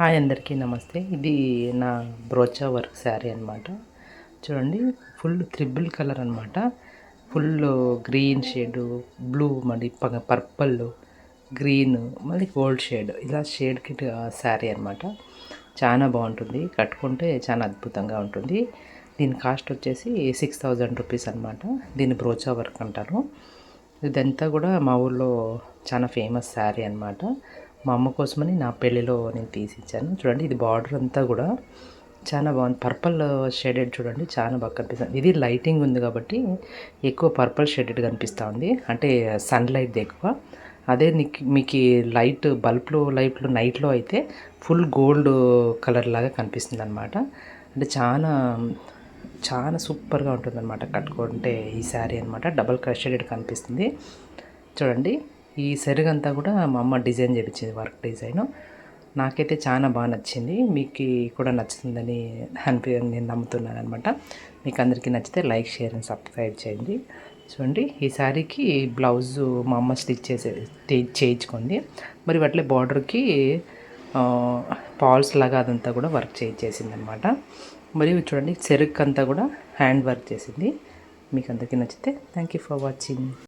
Hi అందరికీ నమస్తే. ఇది నా బ్రోచా వర్క్ శారీ అనమాట. చూడండి, ఫుల్ త్రిబుల్ కలర్ అనమాట. ఫుల్ గ్రీన్ షేడు, బ్లూ, మళ్ళీ పర్పుల్, గ్రీన్, మళ్ళీ గోల్డ్ షేడ్, ఇలా షేడ్కి శారీ అనమాట. చాలా బాగుంటుంది, కట్టుకుంటే చాలా అద్భుతంగా ఉంటుంది. దీని కాస్ట్ వచ్చేసి 6000 రూపీస్ అనమాట. దీన్ని బ్రోచా వర్క్ అంటారు. ఇదంతా కూడా మా ఊళ్ళో చాలా ఫేమస్ శారీ అనమాట. మా అమ్మ కోసమని నా పెళ్ళిలో నేను తీసిచ్చాను. చూడండి, ఇది బార్డర్ అంతా కూడా చాలా బాగుంది. పర్పుల్ షేడెడ్ చూడండి, చాలా బాగా కనిపిస్తుంది. ఇది లైటింగ్ ఉంది కాబట్టి ఎక్కువ పర్పుల్ షేడెడ్ కనిపిస్తూ ఉంది, అంటే సన్లైట్ ఎక్కువ. అదే మీకు లైట్ లైట్లు నైట్లో అయితే ఫుల్ గోల్డ్ కలర్ లాగా కనిపిస్తుంది అనమాట. అంటే చాలా చాలా సూపర్గా ఉంటుంది అనమాట కట్టుకుంటే ఈ శారీ అనమాట. డబల్ షేడెడ్ కనిపిస్తుంది. చూడండి, ఈ సెరుగంతా కూడా మా అమ్మ డిజైన్ చేయించింది, వర్క్ డిజైను. నాకైతే చాలా బాగా నచ్చింది. మీకు కూడా నచ్చుతుందని నేను నమ్ముతున్నాను అనమాట. మీకు అందరికీ నచ్చితే లైక్, షేర్ అండ్ సబ్స్క్రైబ్ చేయండి. చూడండి, ఈ శారీకి బ్లౌజు మా అమ్మ స్టిచ్ చేయించుకుంది. మరి వాటిలో బార్డర్కి పాల్స్ లాగా అదంతా కూడా వర్క్ చేయించేసింది అనమాట. మరియు చూడండి, చెరుకు అంతా కూడా హ్యాండ్ వర్క్ చేసింది. మీకు అందరికీ నచ్చితే థ్యాంక్ యూ ఫర్ వాచింగ్.